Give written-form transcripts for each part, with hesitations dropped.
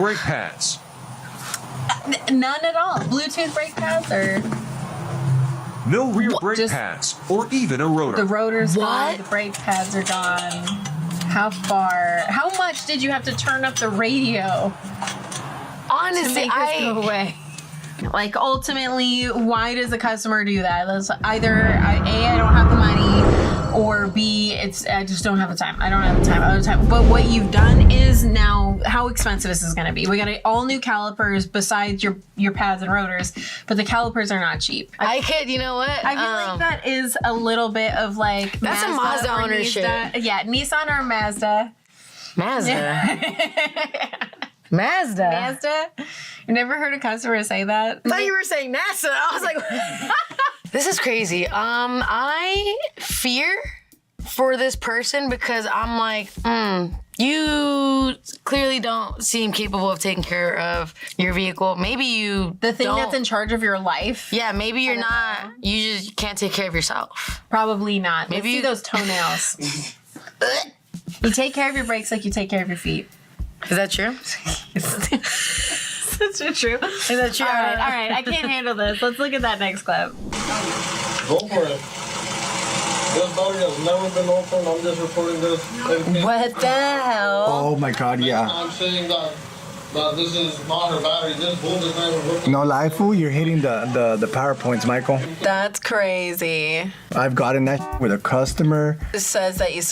brake pads. None at all. Bluetooth brake pads or? No rear brake pads or even a rotor. The rotor's gone. The brake pads are gone. How far? How much did you have to turn up the radio? Honestly, to make this go away? Like, ultimately, why does the customer do that? That's either A, I don't have the money, or B, I just don't have the time. I don't have the time. But what you've done is now, how expensive is this going to be? We got all new calipers besides your pads and rotors, but the calipers are not cheap. You know what? I feel like that is a little bit of like that's Mazda a Mazda ownership. Yeah, Nissan or Mazda. Mazda? You never heard a customer say that? I thought you were saying NASA. I was like, this is crazy. I fear for this person because I'm like, you clearly don't seem capable of taking care of your vehicle. Maybe you the thing that's in charge of your life. Yeah, maybe you're not. You just can't take care of yourself. Probably not. Maybe Let's see those toenails. You take care of your brakes like you take care of your feet. Is that true? Is that true? Is that true? All right. I can't handle this. Let's look at that next clip. Go for it. This body has never been opened. I'm just reporting this. What the hell? Oh my God, yeah. I'm saying that this is not her battery. This bolt is not even working. No lie, fool. You're hitting the PowerPoints, Michael. That's crazy. I've gotten that with a customer. It says that you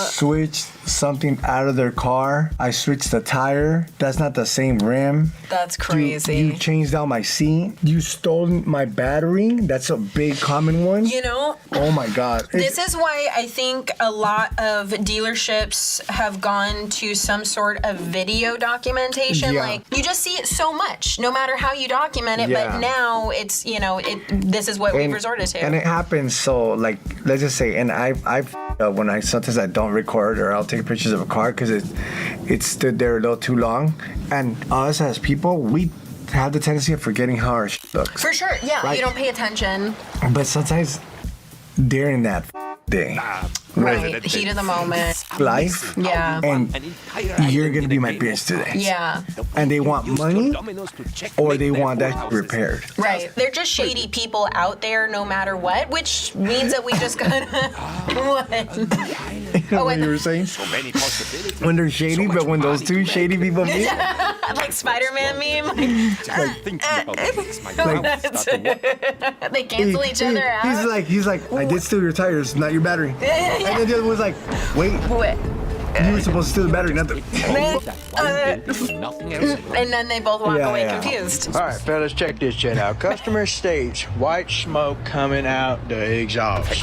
switched something out of their car. I switched the tire. That's not the same rim. That's crazy. You changed out my seat. You stole my battery. That's a big common one. You know? Oh my God. This is why I think a lot of dealerships have gone to some sort of video documentation. Yeah. Like, you just see it so much, no matter how you document it. Yeah. But now it's, this is what we've resorted to. And it happens so, like, let's just say, and I've when sometimes I don't record or I'll take pictures of a car because it stood there a little too long. And us as people, we have the tendency of forgetting how our shit looks. For sure, yeah. Right. You don't pay attention. But sometimes during that day, right, heat of the moment, life, yeah, and you're gonna be my bitch today. Yeah. And they want money, or they want that repaired. Right. They're just shady people out there, no matter what, which means that we just gotta. What? You know what you were saying? So many possibilities. When they're shady, but when those two shady people meet, like Spider-Man meme. They cancel each other out. He's like, I did steal your tires, not your battery. And then the other one's like, wait. You were supposed to steal the battery, not the. And then they both walk away confused. All right, fellas, check this shit out. Customer states white smoke coming out the exhaust.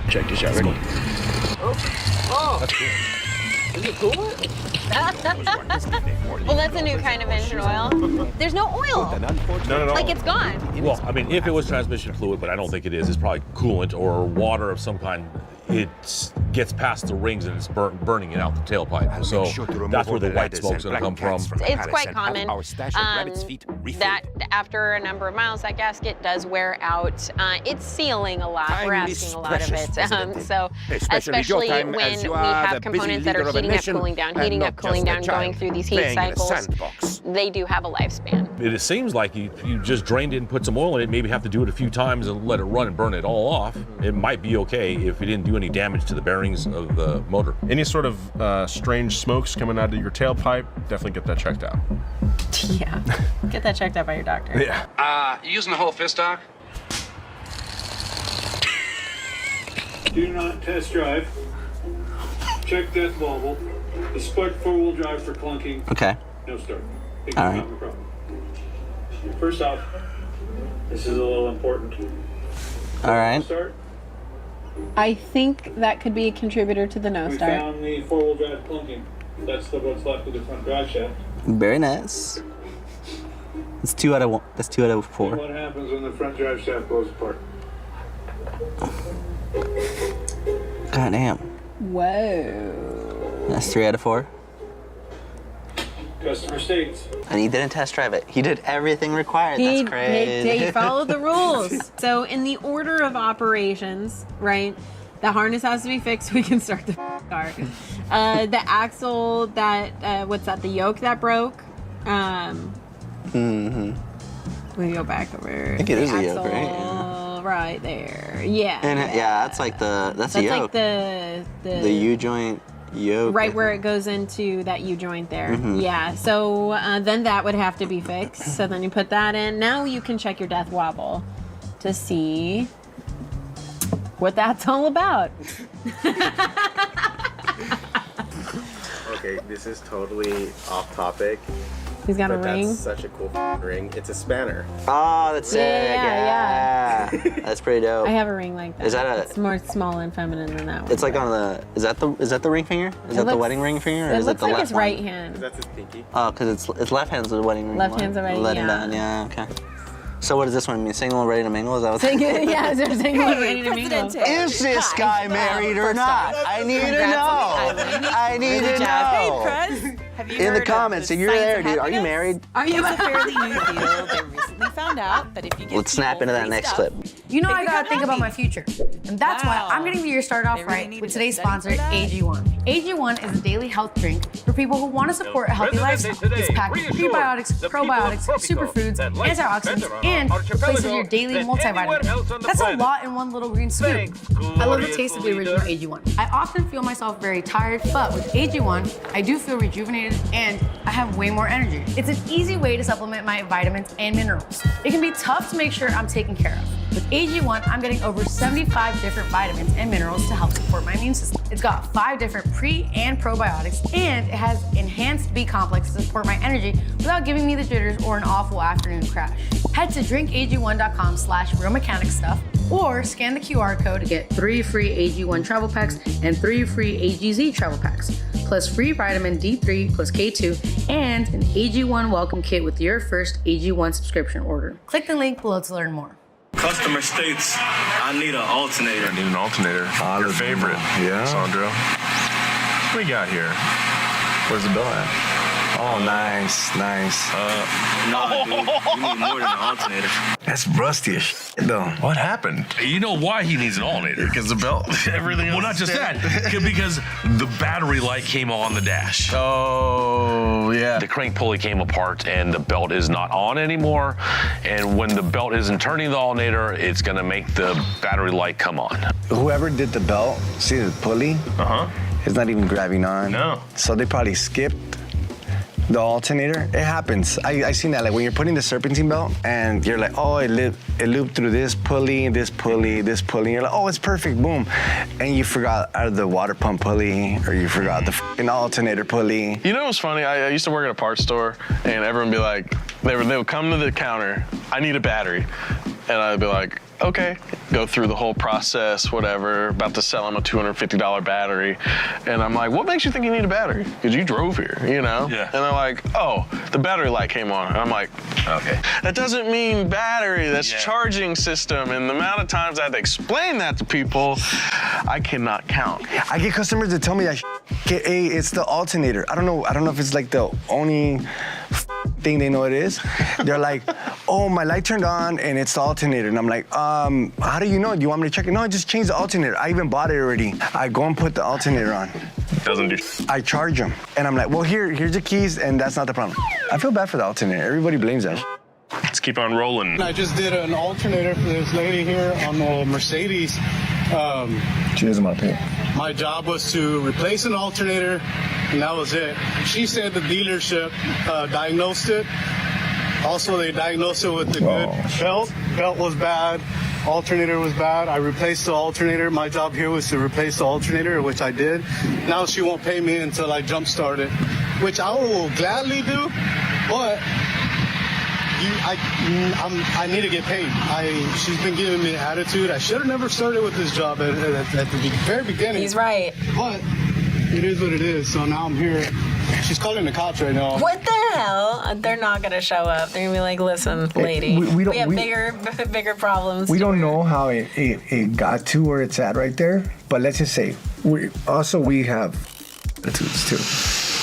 Check this out. Ready? Oh. That's cool. Is it cool? Well, that's a new kind of engine oil. There's no oil. None at all. Like, it's gone. Well, I mean, if it was transmission fluid, but I don't think it is. It's probably coolant or water of some kind. It gets past the rings and it's burning it out the tailpipe. So that's where the white smoke's going to come from. It's quite common that after a number of miles, that gasket does wear out. It's sealing a lot. We're asking a lot of it. So especially when we have components that are heating up, cooling down, going through these heat cycles, they do have a lifespan. It seems like you just drained it and put some oil in it, maybe have to do it a few times and let it run and burn it all off. It might be okay if you didn't do any damage to the bearings of the motor. Any sort of strange smokes coming out of your tailpipe, definitely get that checked out. Yeah, get that checked out by your doctor. Yeah. You using the whole fist, Doc? Do not test drive. Check death wobble. The spark four-wheel drive for clunking. Okay. No start. All right. First off, this is a little important. All right. Start. I think that could be a contributor to the no We start. found the four-wheel drive clunking. That's what's left of the front drive shaft. Very nice. That's 2 out of 1. That's 2 out of 4. What happens when the front drive shaft blows apart? God damn. Whoa. That's 3 out of 4. Customer states. And he didn't test drive it. He did everything required. That's crazy. He followed the rules. So in the order of operations, right, the harness has to be fixed so we can start the car. The axle that what's that? The yoke that broke. We go back over. I think it is a yoke, axle right? Yeah. Right there. Yeah. And that's like the That's a yoke. like the U-joint yoke. right where it goes into that U-joint there. Yeah. So then that would have to be fixed. So then you put that in. Now you can check your death wobble to see what that's all about. Okay, this is totally off topic. He's got a but ring. That's such a cool ring. It's a spanner. Oh, that's sick. Yeah. That's pretty dope. I have a ring like that. Is that a? It's more small and feminine than that one. It's like on the. Is that the ring finger? Is that the wedding ring finger, or It is it looks the like left his one? right hand. That's his pinky. Oh, because it's left hand's the wedding ring. Left hand's the wedding, wedding yeah. band. Yeah. Okay. So what does this one mean? Single, ready to mingle? Is that what? Yeah, they're single and ready to mingle. Is this guy married or not? I need to know. I need to know. Hey, Prez. Have you In the heard comments, of if you're Science there, of dude, are you Happiness? married? It's a fairly new field. They recently found out that if you give Let's snap people into that free next stuff, clip. You know they I gotta become think about happy. my future. And that's why I'm getting the year started off They really right needed with to today's study sponsor, for that. AG1. AG1 is a daily health drink for people who want to support a healthy lifestyle. It's packed with prebiotics, probiotics, superfoods, antioxidants, and replaces your daily multivitamin. That's a lot in one little green scoop. I love the taste of the original AG1. I often feel myself very tired, but with AG1, I do feel rejuvenated and I have way more energy. It's an easy way to supplement my vitamins and minerals. It can be tough to make sure I'm taken care of. With AG1, I'm getting over 75 different vitamins and minerals to help support my immune system. It's got 5 different pre and probiotics, and it has enhanced B complex to support my energy without giving me the jitters or an awful afternoon crash. Head to drinkag1.com/realmechanicsstuff or scan the QR code to get 3 free AG1 travel packs and 3 free AGZ travel packs, plus free vitamin D3 plus K2 and an AG1 welcome kit with your first AG1 subscription order. Click the link below to learn more. Customer states, I need an alternator. I need an alternator. Your favorite, Sandro. What we got here? Where's the bill at? Oh, nice. No, dude, you need more than an alternator. That's rusty as shit, though. What happened? You know why he needs an alternator? Because the belt, everything else. Well, not just that. Because the battery light came on the dash. Oh, yeah. The crank pulley came apart and the belt is not on anymore. And when the belt isn't turning the alternator, it's gonna make the battery light come on. Whoever did the belt, see the pulley? It's not even grabbing on. No. So they probably skipped the alternator. It happens. I seen that, like when you're putting the serpentine belt and you're like, oh, it looped through this pulley. You're like, oh, it's perfect, boom. And you forgot either the water pump pulley or you forgot the f***ing alternator pulley. You know what's funny? I used to work at a parts store and everyone would be like, they would come to the counter, I need a battery. And I'd be like, okay, go through the whole process, whatever, about to sell them a $250 battery. And I'm like, what makes you think you need a battery? Because you drove here, you know? Yeah. And they're like, oh, the battery light came on. And I'm like, Okay. that doesn't mean battery, that's charging system. And the amount of times I had to explain that to people, I cannot count. I get customers that tell me that hey, it's the alternator. I don't know if it's like the only thing they know it is. They're like, oh, my light turned on and it's the alternator. And I'm like, how do you know? Do you want me to check it? No, I just changed the alternator. I even bought it already. I go and put the alternator on. Doesn't do. I charge them. And I'm like, well, here's the keys, and that's not the problem. I feel bad for the alternator. Everybody blames that. Let's keep on rolling. I just did an alternator for this lady here on the Mercedes. She doesn't want to pay. My job was to replace an alternator, and that was it. She said the dealership diagnosed it. Also, they diagnosed it with the good belt. Belt was bad. Alternator was bad. I replaced the alternator. My job here was to replace the alternator, which I did. Now she won't pay me until I jump start it, which I will gladly do, but I need to get paid. She's been giving me an attitude. I should have never started with this job at the very beginning. He's right. But it is what it is. So now I'm here. She's calling the cops right now. What the hell? They're not gonna show up. They're gonna be like, listen, lady, we have bigger problems. We don't know how it got to where it's at right there, but let's just say we have attitudes too,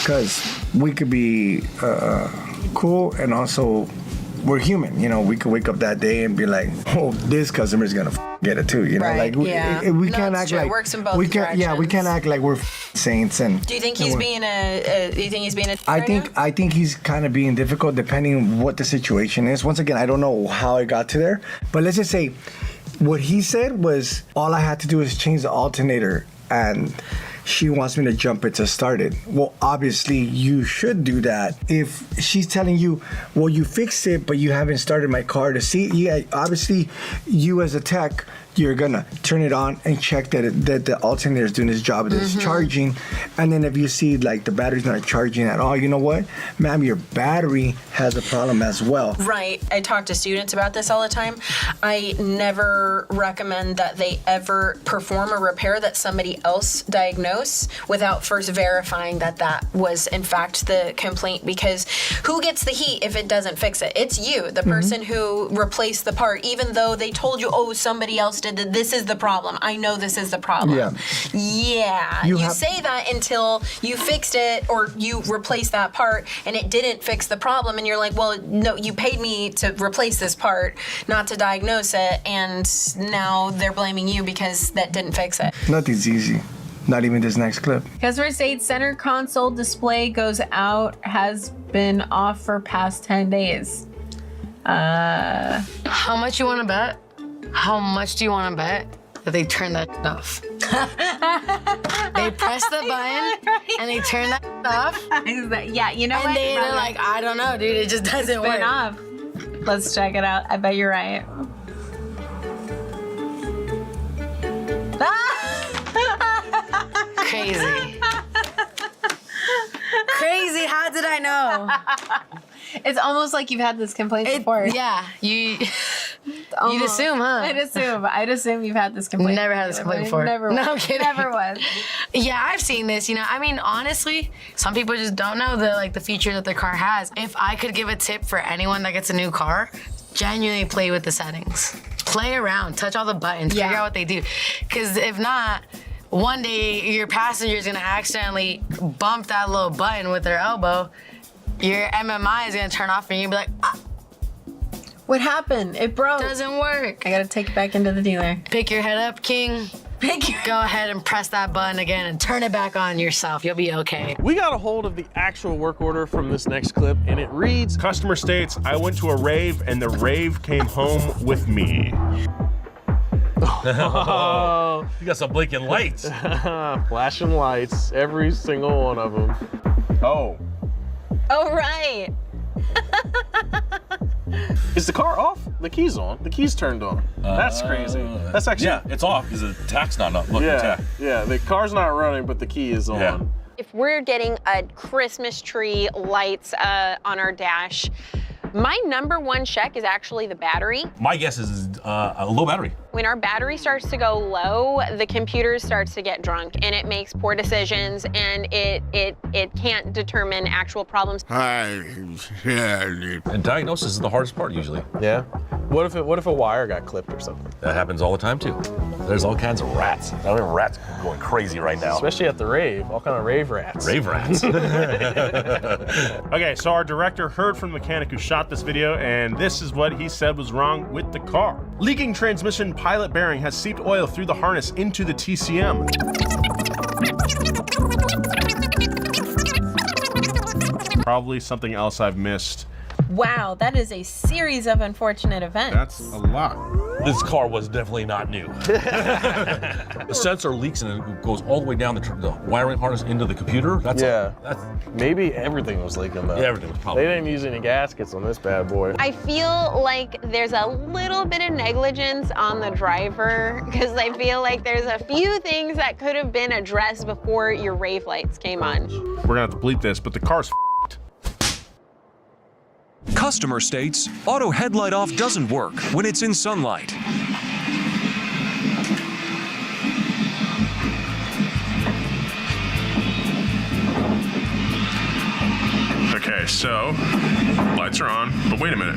because we could be cool and also we're human. You know, we could wake up that day and be like, oh, this customer's gonna get it too. You know, Right, like yeah. we No, can't it's act true. It like works in both we can't. Yeah, we can't act like we're saints. And Do you think and he's we're- being a? Do you think he's being a? I think he's kind of being difficult depending on what the situation is. Once again, I don't know how it got to there, but let's just say what he said was all I had to do is change the alternator and she wants me to jump it to start it. Well, obviously you should do that. If she's telling you, well, you fixed it, but you haven't started my car to see, yeah, obviously you as a tech, you're gonna turn it on and check that the alternator is doing its job, that it's charging. And then if you see like the battery's not charging at all, you know what, ma'am, your battery has a problem as well. Right. I talk to students about this all the time. I never recommend that they ever perform a repair that somebody else diagnosed without first verifying that that was in fact the complaint, because who gets the heat if it doesn't fix it? It's you, the person who replaced the part, even though they told you, oh, somebody else did that. This is the problem. I know this is the problem. Yeah. You say that until you fixed it or you replaced that part and it didn't fix the problem, and you're like, well, no, you paid me to replace this part, not to diagnose it, and now they're blaming you because that didn't fix it. Nothing's easy. Not even this next clip. Customer states center console display goes out, has been off for past 10 days. How much you want to bet? How much do you want to bet that they turn that off? They press the button and they turn that off. Yeah, you know and what? they're like, I don't know, dude. It just doesn't work. Off. Let's check it out. I bet you're right. Crazy. Crazy. How did I know? It's almost like you've had this complaint before. Yeah, you'd assume, huh? I'd assume you've had this complaint. Never had this complaint before. Never No, was. I'm kidding. Never was. Yeah, I've seen this. You know, I mean, honestly, some people just don't know the feature that their car has. If I could give a tip for anyone that gets a new car, genuinely play with the settings. Play around, touch all the buttons, figure out what they do. Because if not, one day your passenger's gonna accidentally bump that little button with their elbow. Your MMI is gonna turn off and you'll be like, ah. What happened? It broke. Doesn't work. I gotta take it back into the dealer. Pick your head up, King. Go ahead and press that button again and turn it back on yourself. You'll be okay. We got a hold of the actual work order from this next clip, and it reads, Customer states, I went to a rave and the rave came home with me. oh, You got some blinking lights. flashing lights, every single one of them. Oh. Oh, right. Is the car off? The key's on. The key's turned on. That's crazy. That's actually... Yeah, it's off because the tach's not up. Look, the Yeah, tach. yeah, the car's not running, but the key is on. Yeah. If we're getting a Christmas tree lights on our dash, my number one check is actually the battery. My guess is a low battery. When our battery starts to go low, the computer starts to get drunk and it makes poor decisions and it can't determine actual problems. And diagnosis is the hardest part usually. Yeah. What if a wire got clipped or something? That happens all the time too. There's all kinds of rats. Now there are rats going crazy right now. Especially at the rave. All kind of rave rats. Rave rats. Okay, so our director heard from the mechanic who shot this video, and this is what he said was wrong with the car. Leaking transmission pilot bearing has seeped oil through the harness into the TCM. Probably something else I've missed. Wow, that is a series of unfortunate events. That's a lot. This car was definitely not new. The sensor leaks and it goes all the way down the wiring harness into the computer. That's Maybe everything was leaking though. Yeah, everything was probably. They didn't use any gaskets on this bad boy. I feel like there's a little bit of negligence on the driver because I feel like there's a few things that could have been addressed before your rave lights came on. We're gonna have to bleep this, but the car's Customer states auto headlight off doesn't work when it's in sunlight. Okay, so lights are on, but wait a minute.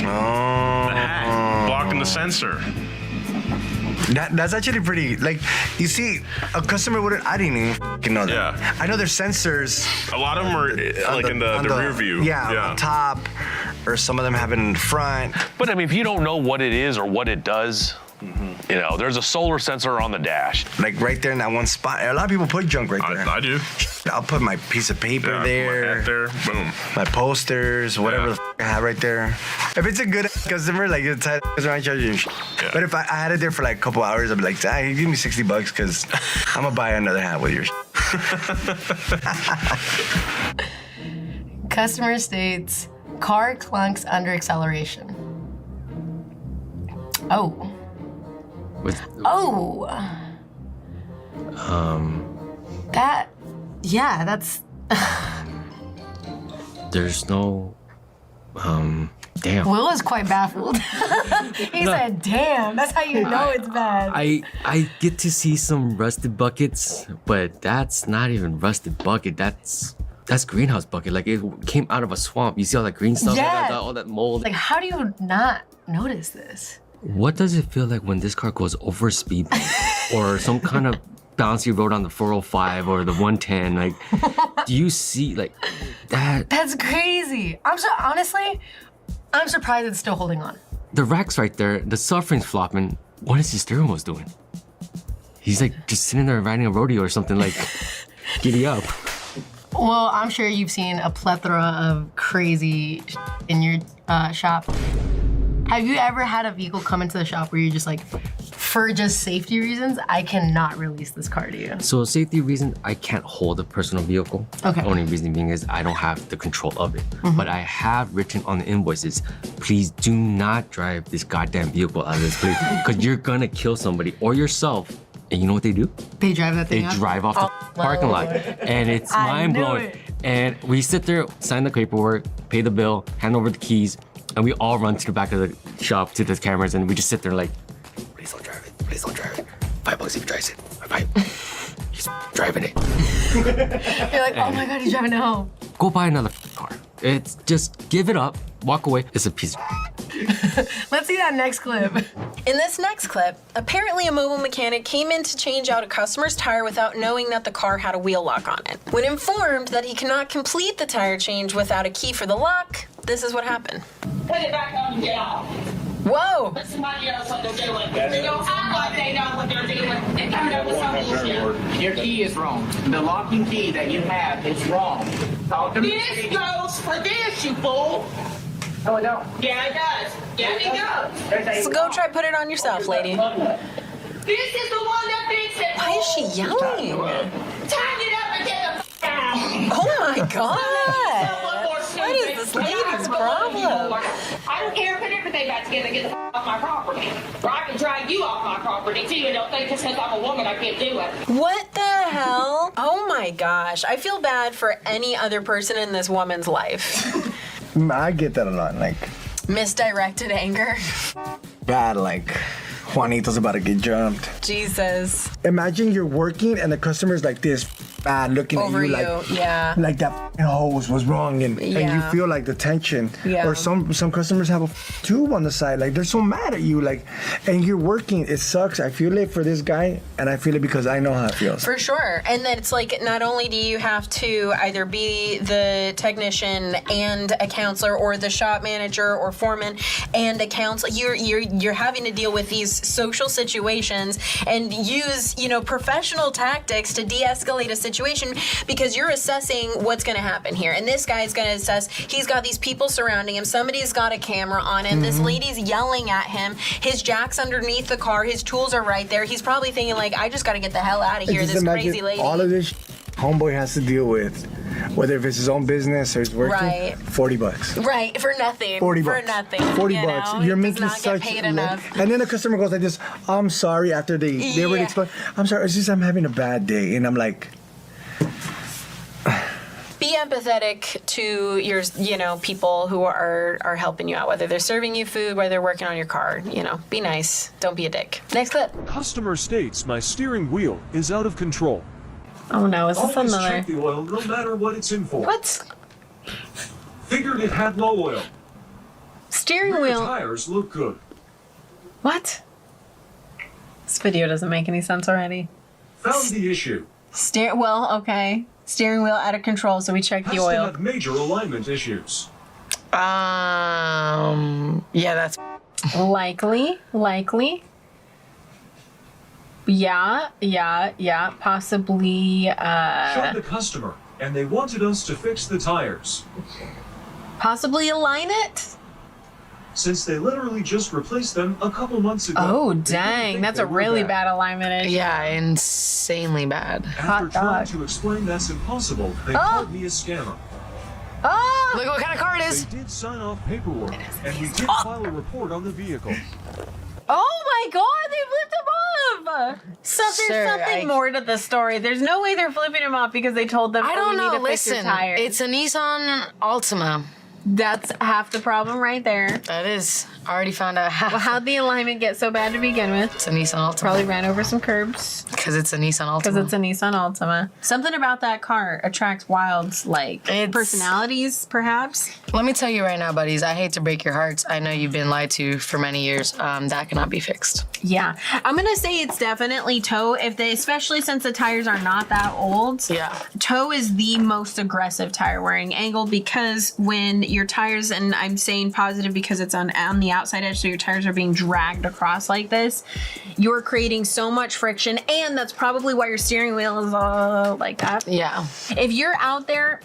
Oh, blocking the sensor. That's actually pretty, like, you see, a customer wouldn't, I didn't even f***ing know that. Yeah. I know there's sensors. A lot of them are like in the rear view. Yeah, on top. or some of them have it in the front. But I mean, if you don't know what it is or what it does, you know, there's a solar sensor on the dash. Like right there in that one spot. A lot of people put junk right there. I do. I'll put my piece of paper there. My hat there. Boom. My posters, whatever the I have right there. If it's a good customer, like it's a customer, I charge you. But if I had it there for like a couple hours, I'd be like, give me $60 because I'm gonna buy another hat with your. Customer states, car clunks under acceleration. Oh. That's. There's no. Damn. Will is quite baffled. He said, damn, that's how you know it's bad. I get to see some rusted buckets, but that's not even rusted bucket. That's greenhouse bucket. Like it came out of a swamp. You see all that green stuff, all that mold. Like, how do you not notice this? What does it feel like when this car goes over speed bump or some kind of bouncy road on the 405 or the 110? Like, do you see like that? That's crazy. Honestly, I'm surprised it's still holding on. The rack's right there. The subframe's flopping. What is his steering wheel doing? He's like just sitting there riding a rodeo or something. Like, giddy up. Well, I'm sure you've seen a plethora of crazy in your shop. Have you ever had a vehicle come into the shop where you're just like, for just safety reasons, I cannot release this car to you? So safety reason, I can't hold a personal vehicle. Okay. The only reason being is I don't have the control of it. But I have written on the invoices, please do not drive this goddamn vehicle out of this place because you're gonna kill somebody or yourself. And you know what they do? They drive that thing They up? drive off the parking lot. And it's mind-blowing. And we sit there, sign the paperwork, pay the bill, hand over the keys, and we all run to the back of the shop to the cameras and we just sit there like, please don't drive it, please don't drive it. $5 if he drives it. He's driving it. You're like, oh my God, he's driving it home. Go buy another car. It's just give it up, walk away. It's a piece of Let's see that next clip. In this next clip, apparently a mobile mechanic came in to change out a customer's tire without knowing that the car had a wheel lock on it. When informed that he cannot complete the tire change without a key for the lock, this is what happened. Put it back on and get off. Whoa! Let somebody else what they're doing. They don't act like they know what they're doing and come up with some bullshit. Your key is wrong. The locking key that you have is wrong. This goes for this, you fool. No, it don't. Yeah, it does. Yeah, it does. So go try put it on yourself, lady. This is the one that fixed it. Why is she yelling? Tighten it up and get the out. Oh my God! What is this lady's problem? I don't care if everything back together, get the off my property. Or I can drag you off my property too and don't think just because I'm a woman I can't do it. What the hell? Oh my gosh. I feel bad for any other person in this woman's life. I get that a lot, like Misdirected anger. bad, like Juanito's about to get jumped. Jesus. Imagine you're working and the customer's like this, bad looking Over at you, you, like yeah. like that hose was wrong, and you Yeah. feel like the tension. Yeah. Or some customers have a tube on the side, like they're so mad at you, like, and you're working. It sucks. I feel it for this guy, and I feel it because I know how it feels. For sure. And then it's like, not only do you have to either be the technician and a counselor, or the shop manager or foreman and a counselor, you're having to deal with these social situations and use, professional tactics to de-escalate a situation, because you're assessing what's going to happen here. And this guy's going to assess, he's got these people surrounding him, somebody's got a camera on him, this lady's yelling at him, his jack's underneath the car, his tools are right there. He's probably thinking like, I just got to get the hell out of here, Just this imagine crazy lady. all of this homeboy has to deal with, whether if it's his own business or he's working, Right. $40. Right, for nothing. $40. For nothing. $40. You know? You're He making does not such get paid enough. And then the customer goes like this, I'm sorry, after they already explain, I'm sorry, it's just I'm having a bad day. And I'm like, Be empathetic to your, people who are helping you out, whether they're serving you food, whether they're working on your car. Be nice. Don't be a dick. Next clip. Customer states my steering wheel is out of control. Oh no, is this Always another? check the oil, no matter what it's in for. What? Figured it had low oil. Steering Rear wheel. tires look good. What? This video doesn't make any sense already. Found the issue. Okay. Steering wheel out of control, so we checked Has the to oil. have major alignment issues. Yeah, that's likely. Yeah, possibly. Showed the customer, and they wanted us to fix the tires. Possibly align it? Since they literally just replaced them a couple months ago. Oh, dang. That's a really bad alignment issue. Yeah, insanely bad. After trying to explain that's impossible, they called me a scammer. Oh! Look what kind of car it is. They did sign off paperwork, and we did file a report on the vehicle. Oh my god, they flipped him off! So there's something more to the story. There's no way they're flipping him off because they told them, I don't know. Need to fix your tires. It's a Nissan Altima. That's half the problem right there. That is. I already found out half. Well, how'd the alignment get so bad to begin with? It's a Nissan Altima. Probably ran over some curbs. Because it's a Nissan Altima. Something about that car attracts wild, personalities, perhaps. Let me tell you right now, buddies, I hate to break your hearts. I know you've been lied to for many years. That cannot be fixed. Yeah. I'm going to say it's definitely toe, especially since the tires are not that old. Yeah. Toe is the most aggressive tire wearing angle because when your tires, and I'm saying positive because it's on the outside edge, so your tires are being dragged across like this, you're creating so much friction, and that's probably why your steering wheel is like that. Yeah. If you're out there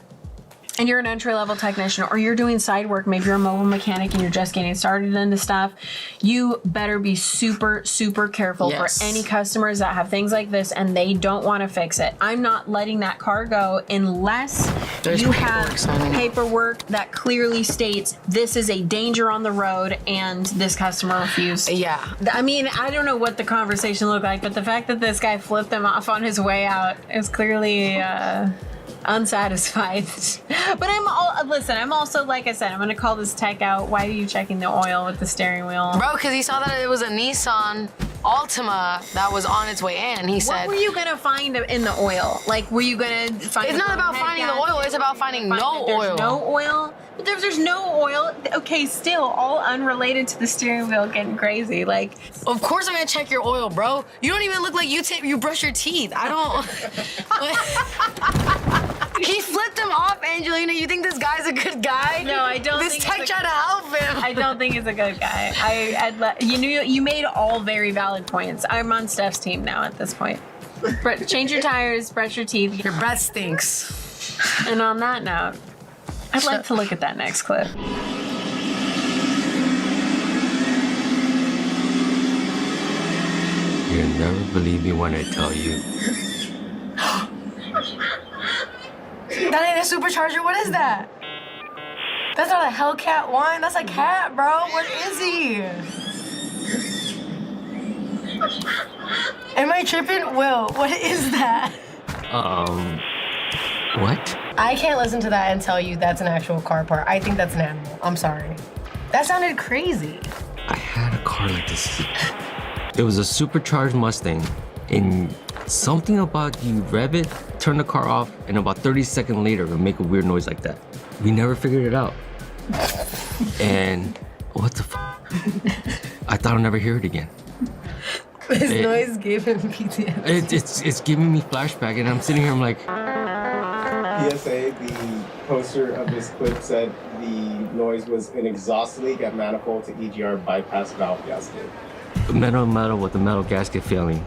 and you're an entry-level technician or you're doing side work, maybe you're a mobile mechanic and you're just getting started into stuff, you better be super, super careful for any customers that have things like this and they don't want to fix it. I'm not letting that car go unless you have paperwork that clearly states this is a danger on the road and this customer refused. Yeah. I mean, I don't know what the conversation looked like, but the fact that this guy flipped them off on his way out is clearly unsatisfied. But I'm also, like I said, I'm gonna call this tech out. Why are you checking the oil with the steering wheel? Bro, because he saw that it was a Nissan Altima that was on its way in. He said, what were you gonna find in the oil? Like, were you gonna find? It's not about finding the oil, it's about finding no oil. No oil? But if there's no oil, okay, still all unrelated to the steering wheel getting crazy. Like, of course I'm gonna check your oil, bro. You don't even look like you brush your teeth. I don't. He flipped him off, Angelina. You think this guy's a good guy? No, I don't. This tech tried to help him. I don't think he's a good guy. You made all very valid points. I'm on Steph's team now at this point. Change your tires, brush your teeth. Your breath stinks. And on that note, I'd like to look at that next clip. You'll never believe me when I tell you. That ain't a supercharger. What is that? That's not a Hellcat 1. That's a cat, bro. What is he? Am I tripping? Will, what is that? What? I can't listen to that and tell you that's an actual car part. I think that's an animal. I'm sorry. That sounded crazy. I had a car like this. It was a supercharged Mustang, and something about you rev it, turn the car off, and about 30 seconds later, it'll make a weird noise like that. We never figured it out. And what the I thought I'd never hear it again. This noise gave him PTSD. It's giving me flashback, and I'm sitting here, I'm like... PSA, the poster of this clip said the noise was an exhaust leak at manifold to EGR bypass valve gasket. Metal with the metal gasket failing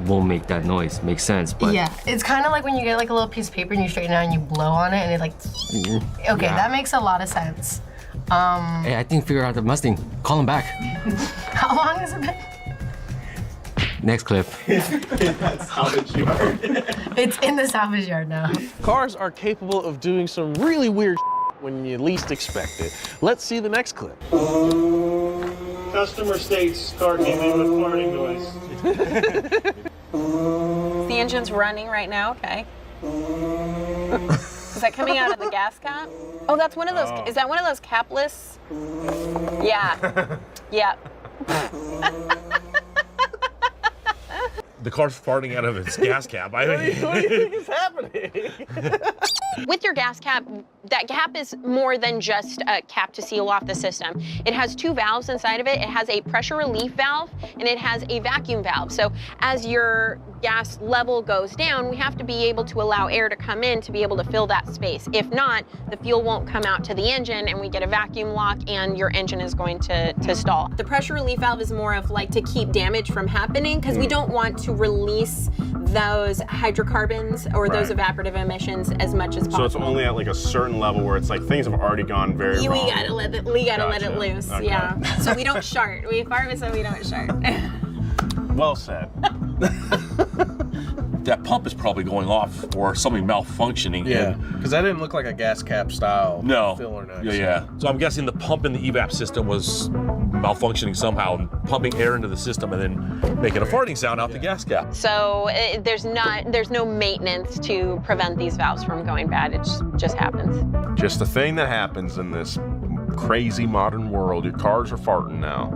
won't make that noise. Makes sense, but... Yeah, it's kind of like when you get like a little piece of paper and you straighten it out and you blow on it and it like... Okay, that makes a lot of sense. Hey, I think figure out the Mustang. Call him back. How long has it been? Next clip. That's salvage yard. It's in the salvage yard now. Cars are capable of doing some really weird when you least expect it. Let's see the next clip. Customer states car came in with farting noise. The engine's running right now, okay. Is that coming out of the gas cap? Oh, that's one of those, is that one of those capless? Yeah, yeah. The car's farting out of its gas cap. What do you think is happening? With your gas cap, that cap is more than just a cap to seal off the system. It has 2 valves inside of it. It has a pressure relief valve and it has a vacuum valve. So as your gas level goes down, we have to be able to allow air to come in to be able to fill that space. If not, the fuel won't come out to the engine and we get a vacuum lock and your engine is going to stall. The pressure relief valve is more of like to keep damage from happening because we don't want to release those hydrocarbons or those evaporative emissions as much as possible. So it's only at like a certain level where it's like things have already gone very wrong. We gotta let it loose, Okay. yeah. So we don't shart. We farm so we don't shart. Well said. That pump is probably going off or something malfunctioning. Yeah, because that didn't look like a gas cap style filler neck. Yeah. So I'm guessing the pump in the evap system was malfunctioning somehow, and pumping air into the system and then making a farting sound out the gas cap. So there's no maintenance to prevent these valves from going bad. It just happens. Just a thing that happens in this crazy modern world. Your cars are farting now.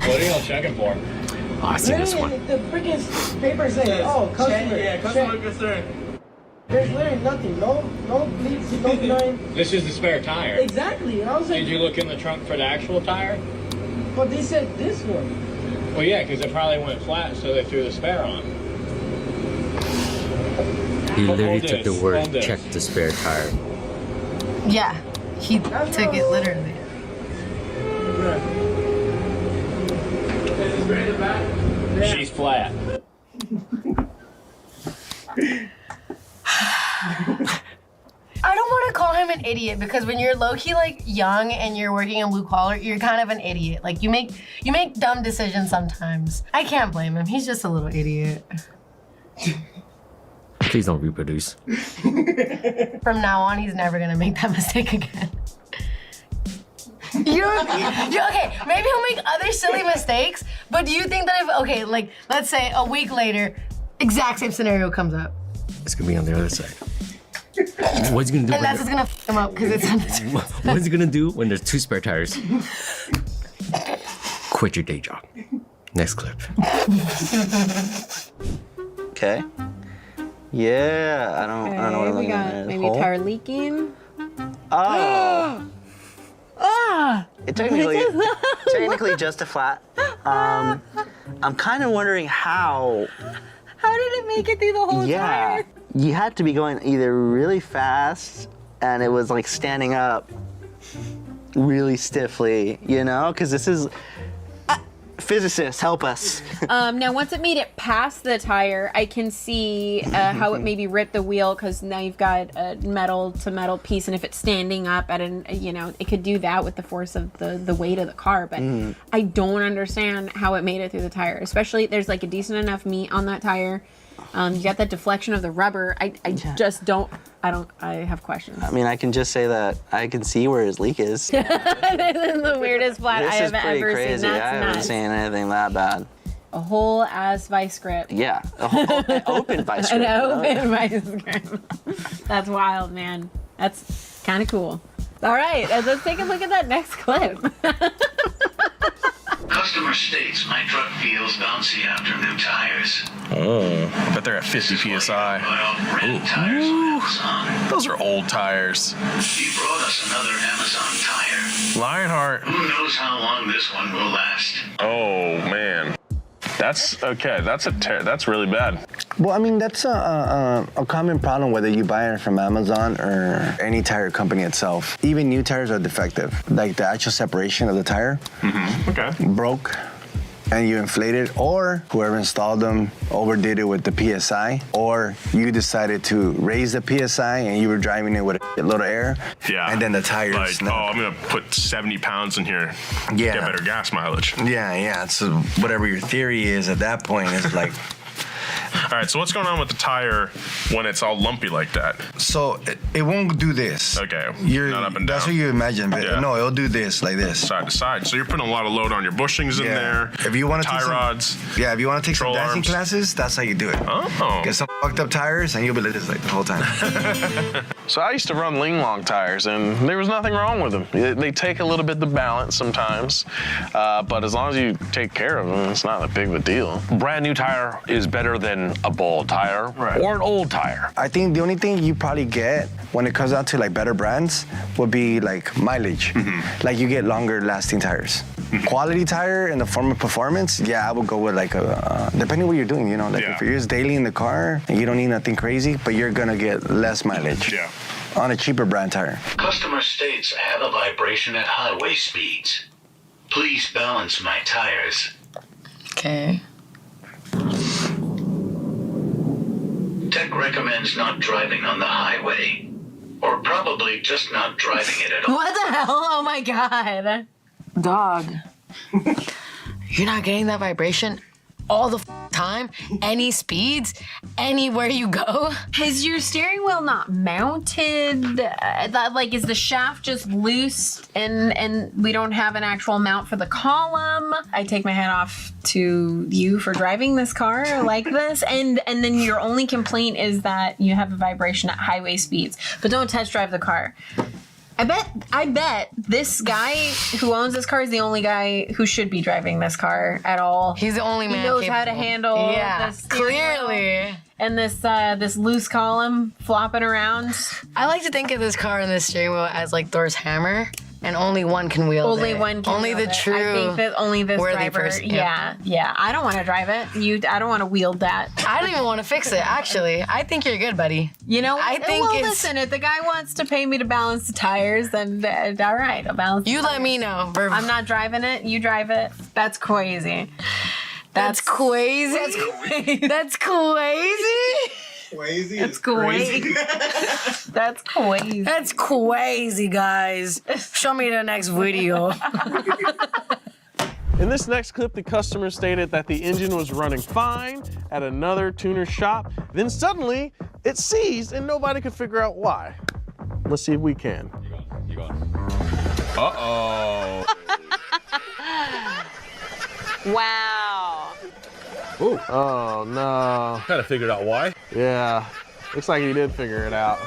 What are y'all checking for? Oh, I see this one. The freaking paper saying, oh, customer. customer concern. There's literally nothing. No leaks, no nothing. This is the spare tire. Exactly. And I was like, Did you look in the trunk for the actual tire? but they said this one. Well, yeah, because it probably went flat, so they threw the spare on. He literally Hold took the this, word, hold this. check the spare tire. Yeah, he took it literally. She's flat. I don't want to call him an idiot because when you're low-key like young and you're working in blue collar, you're kind of an idiot. Like you make dumb decisions sometimes. I can't blame him. He's just a little idiot. Please don't reproduce. From now on, he's never gonna make that mistake again. You're okay, maybe he'll make other silly mistakes, but do you think that if, like, let's say a week later, exact same scenario comes up. It's gonna be on the other side. What's he gonna do? And that's what's gonna f him up because it's on the two. What is he gonna do when there's 2 spare tires? Quit your day job. Next clip. Okay. Yeah, I don't know what I'm we looking got at. maybe tire leaking. Oh. Ah! It technically just a flat. I'm kind of wondering how. How did it make it through the whole tire? You had to be going either really fast and it was like standing up really stiffly, you know? Because this is. Physicists, help us. Now, once it made it past the tire, I can see how it maybe ripped the wheel because now you've got a metal to metal piece, and if it's standing up at it could do that with the force of the weight of the car. But I don't understand how it made it through the tire. Especially, there's like a decent enough meat on that tire. You got that deflection of the rubber. I just don't. I have questions. I mean, I can just say that I can see where his leak is. This is the weirdest flat I have ever crazy. seen. That's I haven't nuts. seen anything that bad. A whole ass vice grip. Yeah, an open vice grip. An open vice grip. That's wild, man. That's kind of cool. All right, let's take a look at that next clip. Customer states my truck feels bouncy after new tires. Oh, I bet they're at 50 PSI. Those are old tires. He brought us another Amazon tire. Lionheart. Who knows how long this one will last? Oh, man. That's okay. That's really bad. Well, I mean, that's a common problem whether you buy it from Amazon or any tire company itself. Even new tires are defective. Like the actual separation of the tire broke and you inflated, or whoever installed them overdid it with the PSI, or you decided to raise the PSI and you were driving it with a little air. Yeah. And then the tires. Like, I'm gonna put 70 pounds in here. Yeah. Get better gas mileage. Yeah. So whatever your theory is at that point is like. All right, so what's going on with the tire when it's all lumpy like that? So it won't do this. Okay, not up and down. That's what you imagine, but Yeah. no, it'll do this, like this. Side to side. So you're putting a lot of load on your bushings in there. If you want to tie rods. Yeah, if you want to take some control dancing arms. classes, that's how you do it. Oh. Get some fucked up tires and you'll be like this like the whole time. So I used to run Ling Long tires, and there was nothing wrong with them. They take a little bit to balance sometimes, but as long as you take care of them, it's not a big of a deal. Brand new tire is better than a bald tire or an old tire. I think the only thing you probably get when it comes down to like better brands would be like mileage. Like you get longer lasting tires. Quality tire in the form of performance, yeah, I would go with like a, depending what you're doing, you know, like if you're just daily in the car and you don't need nothing crazy, but you're gonna get less mileage. Yeah. On a cheaper brand tire. Customer states I have a vibration at highway speeds. Please balance my tires. Okay. Tech recommends not driving on the highway. Or probably just not driving it at all. What the hell? Oh my god. Dog. You're not getting that vibration all the time, any speeds, anywhere you go. Is your steering wheel not mounted? Like, is the shaft just loose and we don't have an actual mount for the column? I take my hat off to you for driving this car like this, and then your only complaint is that you have a vibration at highway speeds, but don't test drive the car. I bet this guy who owns this car is the only guy who should be driving this car at all. He's the only man He knows how to handle this clearly. And this loose column flopping around. I like to think of this car and this steering wheel as like Thor's hammer, and only one can wield it. Only one can Only wield the it. true I think that only this worthy driver. person. Yeah. I don't want to drive it. I don't want to wield that. I don't even want to fix it, actually. I think you're good, buddy. You know, I think well, it's... listen, if the guy wants to pay me to balance the tires, then all right, I'll balance the You tires. let me know. I'm not driving it. You drive it. That's crazy. That's crazy. That's crazy. Crazy. That's crazy. That's crazy. That's crazy, guys. Show me the next video. In this next clip, the customer stated that the engine was running fine at another tuner shop. Then suddenly, it seized and nobody could figure out why. Let's see if we can. You got it. Uh-oh. Wow. Ooh. Oh, no. Kind of figured out why. Yeah. Looks like he did figure it out.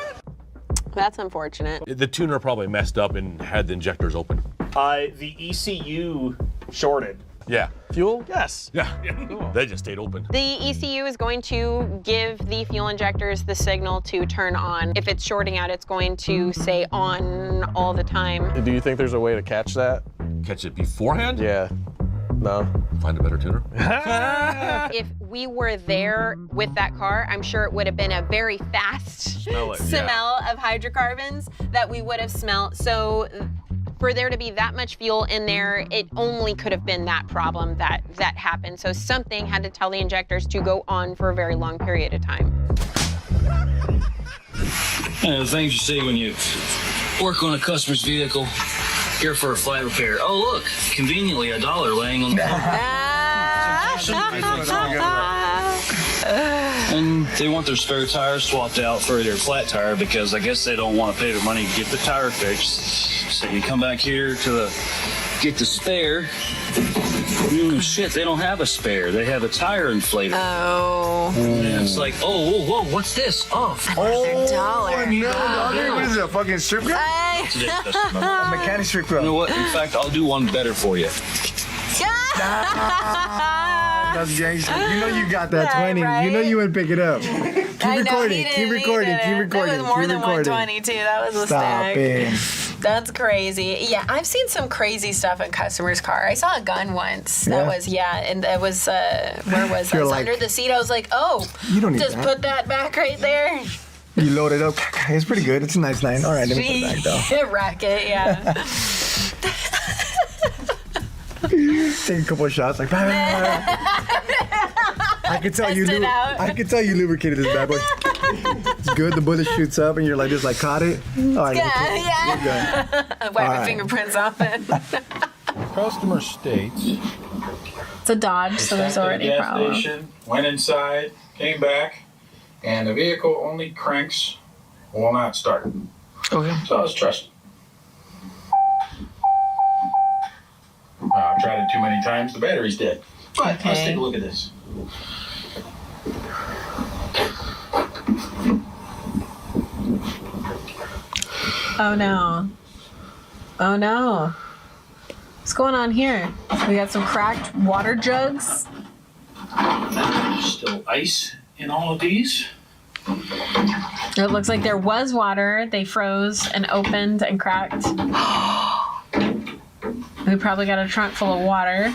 That's unfortunate. The tuner probably messed up and had the injectors open. The ECU shorted. Yeah. Fuel? Yes. Yeah. Cool. They just stayed open. The ECU is going to give the fuel injectors the signal to turn on. If it's shorting out, it's going to say on all the time. Do you think there's a way to catch that? Catch it beforehand? Yeah. No. Find a better tuner. If we were there with that car, I'm sure it would have been a very fast smell of hydrocarbons that we would have smelled. So for there to be that much fuel in there, it only could have been that problem that happened. So something had to tell the injectors to go on for a very long period of time. The things you see when you work on a customer's vehicle, here for a flat repair. Oh, look, conveniently $1 laying on the floor. And they want their spare tire swapped out for their flat tire because I guess they don't want to pay the money to get the tire fixed. So you come back here to get the spare. Shit, they don't have a spare. They have a tire inflator. Oh. And it's like, oh, whoa, what's this? Oh, $1. No, doggy. What is it, a fucking strip club? A mechanic strip club. You know what? In fact, I'll do one better for you. That's gangster. You know you got that 20. You know you would pick it up. Keep recording. Keep recording. Keep recording. That was more than 120 too. That was a stack. That's crazy. Yeah, I've seen some crazy stuff in customers' car. I saw a gun once. That was and it was where was that? Like, under the seat. I was like, oh, you don't need just that. put that back right there. You load it up. It's pretty good. It's a nice line. All right, let me put it back though. Racket, yeah. Take a couple of shots, like. Blah, blah, blah. I could tell you lubricated this bad boy. It's good. The bullet shoots up, and you're like this, like caught it. All right, yeah. Wipe my fingerprints off it. Customer states. It's a Dodge, so there's already a problem. Station, went inside, came back, and the vehicle only cranks, will not start. Okay. So I was trusting. I've tried it too many times. The battery's dead. But let's take a look at this. Oh no. Oh no. What's going on here? We got some cracked water jugs. There's still ice in all of these. It looks like there was water. They froze and opened and cracked. We probably got a trunk full of water.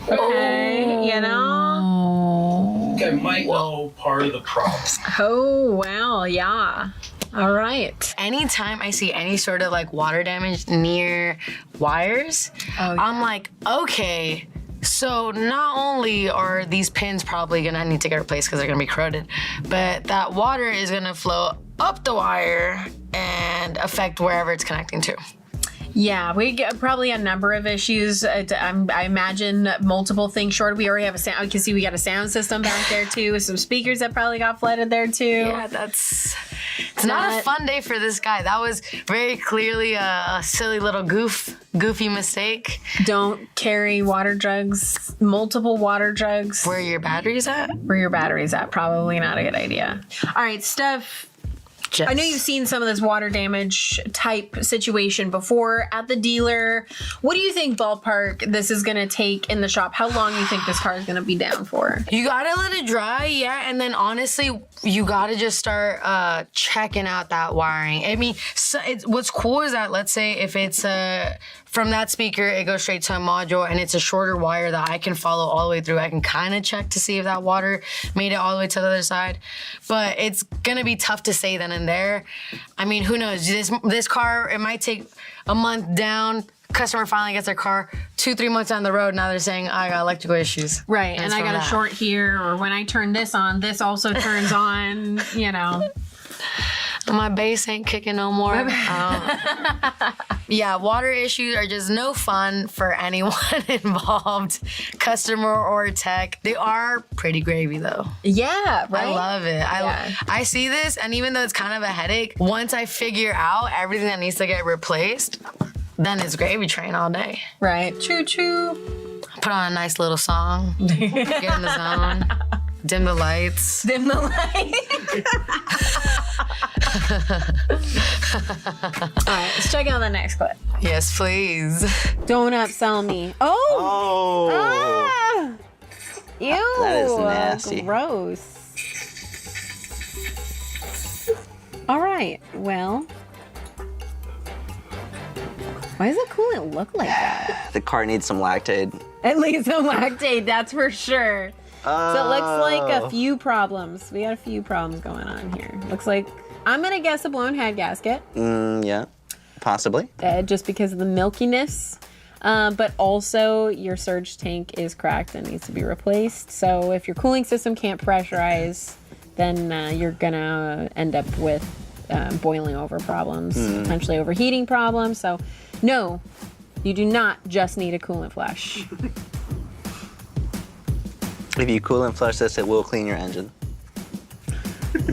Okay, you know? I think I might know part of the problem. Oh, wow, yeah. All right. Anytime I see any sort of like water damage near wires, I'm like, okay, so not only are these pins probably gonna need to get replaced because they're gonna be corroded, but that water is gonna flow up the wire and affect wherever it's connecting to. Yeah, we get probably a number of issues. I imagine multiple things short. We already have a sound. I can see we got a sound system back there too, with some speakers that probably got flooded there too. Yeah, it's not a fun day for this guy. That was very clearly a silly little goofy mistake. Don't carry water jugs, multiple water jugs. Where your battery's at? Where your battery's at, probably not a good idea. All right, Steph. I know you've seen some of this water damage type situation before at the dealer. What do you think, ballpark, this is going to take in the shop? How long do you think this car is going to be down for? You got to let it dry, yeah. And then honestly, you got to just start checking out that wiring. I mean, so what's cool is that, let's say if it's from that speaker, it goes straight to a module and it's a shorter wire that I can follow all the way through. I can kind of check to see if that water made it all the way to the other side. But it's going to be tough to say then and there. I mean, who knows? This car, it might take a month down. Customer finally gets their car 2-3 months down the road. Now they're saying, I got electrical issues. Right, and I got a short here, or when I turn this on, this also turns on, you know. My bass ain't kicking no more. Yeah, water issues are just no fun for anyone involved, customer or tech. They are pretty gravy though. Yeah, right? I love it. I see this, and even though it's kind of a headache, once I figure out everything that needs to get replaced, then it's gravy train all day. Right. Choo choo. Put on a nice little song. Get in the zone. Dim the lights. Dim the lights. All right, let's check out the next clip. Yes, please. Don't upsell me. Oh. Ah. Ew. That is nasty. Gross. All right, well. Why does the coolant look like that? The car needs some Lactaid. At least some Lactaid, that's for sure. So it looks like a few problems. We got a few problems going on here. Looks like, I'm gonna guess a blown head gasket. Yeah, possibly. Just because of the milkiness. But also your surge tank is cracked and needs to be replaced. So if your cooling system can't pressurize, then you're gonna end up with boiling over problems, potentially overheating problems. So no, you do not just need a coolant flush. If you cool and flush this, it will clean your engine.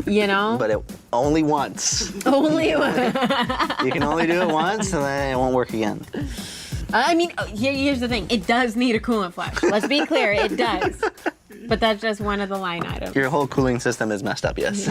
You know? But it only once. Only once. You can only do it once and then it won't work again. I mean, here's the thing. It does need a coolant flush. Let's be clear, it does. But that's just one of the line items. Your whole cooling system is messed up, yes.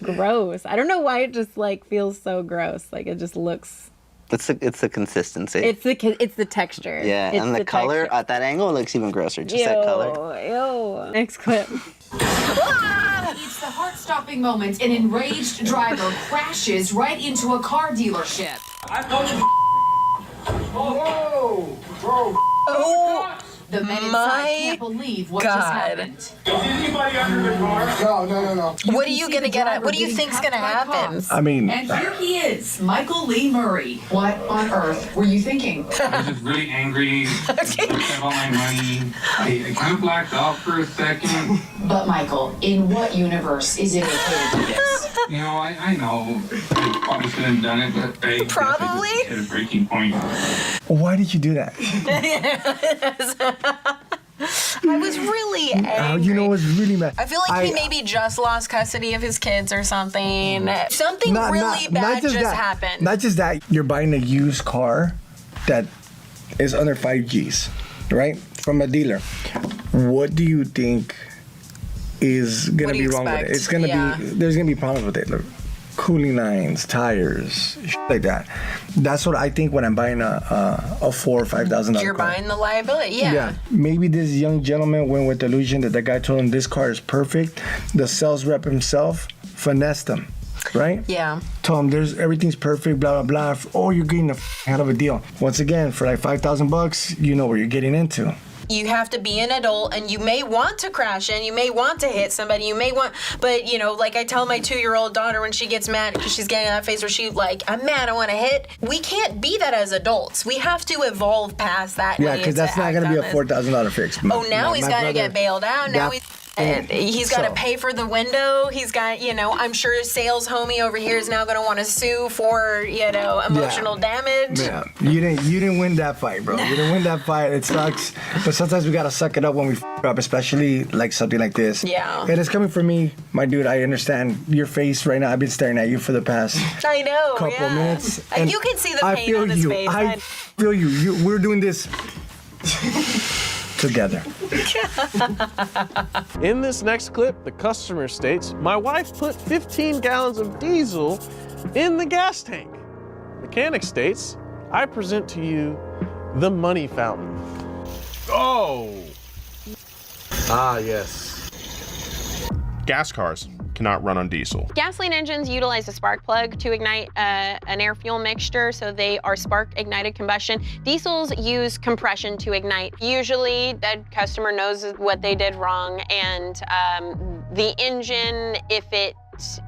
Gross. I don't know why it just like feels so gross. Like it just looks... It's the consistency. It's the texture. Yeah, it's and the color texture. at that angle looks even grosser. Just that color. Ew. Next clip. It's the heart-stopping moment. An enraged driver crashes right into a car dealership. I told you. Whoa! Whoa! Oh! The men inside can't believe what just happened. Is anybody under the car? No. What are you gonna get at? What do you think's gonna happen? I mean... And here he is, Michael Lee Murray. What on earth were you thinking? I was just really angry. I spent all my money. I kind of blacked out for a second. But Michael, in what universe is it okay to do this? You know, I know I probably shouldn't have done it, but I Probably? just hit a breaking point. Why did you do that? I was really angry. You know, I was really mad. I feel like he maybe just lost custody of his kids or something. Something really bad just happened. Not just that, you're buying a used car that is under 5 Gs, right? From a dealer. What do you think is gonna be wrong with it. expect? It's gonna be, there's gonna be problems with it. Look, cooling lines, tires, shit like that. That's what I think when I'm buying a $4,000 or $5,000 You're car. buying the liability, yeah. Maybe this young gentleman went with the illusion that the guy told him this car is perfect. The sales rep himself finessed him, right? Yeah. Told him everything's perfect, blah blah blah. Oh, you're getting a hell of a deal. Once again, for like $5,000, you know what you're getting into. You have to be an adult, and you may want to crash in, you may want to hit somebody, you may want, but you know, like I tell my 2-year-old daughter when she gets mad because she's getting in that phase where she's like, I'm mad, I want to hit. We can't be that as adults. We have to evolve past that. Yeah, because that's not going to be a $4,000 fix. Oh, now he's got to get bailed out. Now he's got to pay for the window. He's got, you know, I'm sure sales homie over here is now going to want to sue for, you know, emotional damage. Yeah, you didn't win that fight, bro. You didn't win that fight. It sucks, but sometimes we gotta suck it up when we up, especially like something like this. Yeah. And it's coming from me, my dude. I understand your face right now. I've been staring at you for the past I know, couple minutes. And you can see the pain on his face. I feel you. We're doing this together. In this next clip, the customer states, my wife put 15 gallons of diesel in the gas tank. Mechanic states, I present to you the money fountain. Oh! Ah, yes. Gas cars cannot run on diesel. Gasoline engines utilize a spark plug to ignite an air-fuel mixture, so they are spark-ignited combustion. Diesels use compression to ignite. Usually, that customer knows what they did wrong, and the engine, if it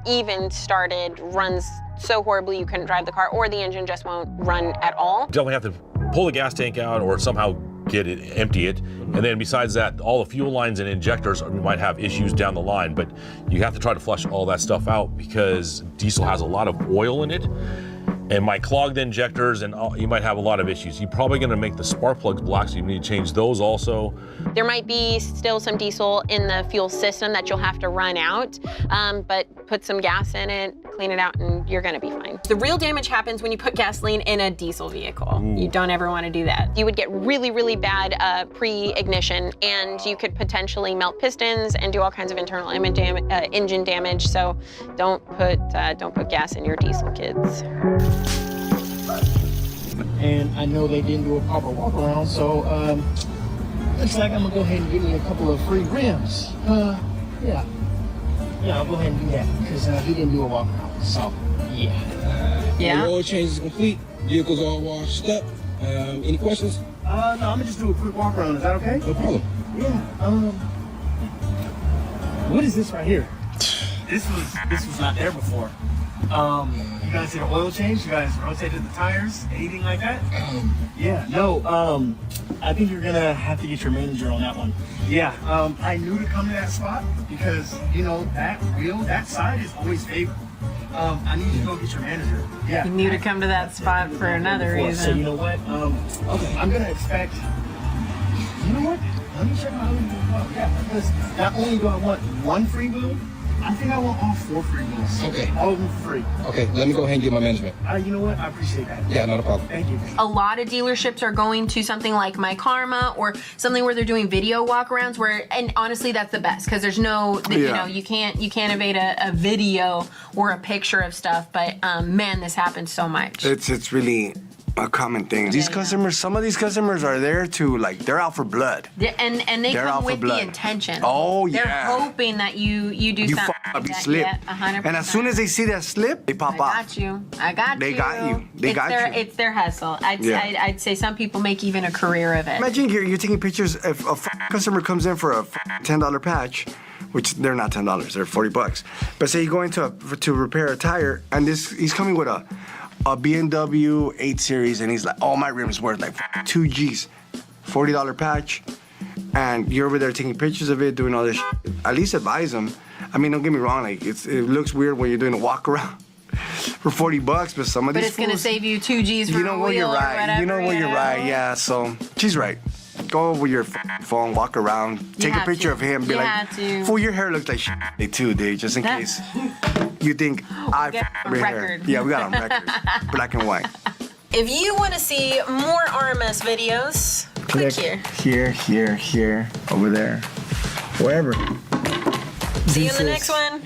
even started, runs so horribly you couldn't drive the car, or the engine just won't run at all. Definitely have to pull the gas tank out or somehow empty it. And then besides that, all the fuel lines and injectors might have issues down the line, but you have to try to flush all that stuff out because diesel has a lot of oil in it and might clog the injectors, and you might have a lot of issues. You're probably gonna make the spark plugs black, so you need to change those also. There might be still some diesel in the fuel system that you'll have to run out, but put some gas in it, clean it out, and you're gonna be fine. The real damage happens when you put gasoline in a diesel vehicle. You don't ever wanna do that. You would get really, really bad pre-ignition, and you could potentially melt pistons and do all kinds of internal engine damage, so don't put gas in your diesel, kids. And I know they didn't do a proper walk around, so looks like I'm gonna go ahead and give me a couple of free rims. Yeah, I'll go ahead and do that because he didn't do a walk around. So yeah. Oil change is complete. Vehicle's all washed up. Any questions? No, I'm gonna just do a quick walk around. Is that okay? No problem. Yeah. What is this right here? This was not there before. You guys did an oil change? You guys rotated the tires? Anything like that? Yeah, no, I think you're gonna have to get your manager on that one. Yeah, I knew to come to that spot because, you know, that side is always favored. I need you to go get your manager. Yeah. You knew to come to that spot for another reason. So you know what? Okay, I'm gonna expect, you know what? Let me check my other. Yeah, because not only do I want one free wheel, I think I want all 4 free wheels. Okay. All of them free. Okay, let me go ahead and get my management. You know what? I appreciate that. Yeah, not a problem. Thank you. A lot of dealerships are going to something like My Karma or something where they're doing video walkarounds and honestly that's the best because there's no, you know, you can't evade a video or a picture of stuff, but man, this happens so much. It's really a common thing. These customers, some of these customers are there to they're out for blood. And they They're come out for with the blood. intention. Oh, yeah. They're hoping that you do something. You slip. Yeah, 100%. And as soon as they see that slip, they pop off. I got you. They got you. They got you. It's their hustle. I'd say some people make even a career of it. Imagine you're taking pictures. If a customer comes in for a $10 patch, which they're not $10, they're $40. But say you go into to repair a tire, and he's coming with a BMW 8 Series, and he's like, oh, my rim's worth like 2 G's, $40 patch, and you're over there taking pictures of it, doing all this shit. At least advise them. I mean, don't get me wrong, like it looks weird when you're doing a walk around for $40, but some of these it's gonna save you 2 G's for you know a what, wheel you're or right. whatever. You know what, you're right. Yeah, so she's right. Go with your phone, walk around, take a picture of him, be like, fool, your hair looks like shit too, dude, just in case you think I f***ed your hair. Yeah, we got on record, black and white. If you want to see more RMS videos, click here. Here, over there, wherever. See you in the next one.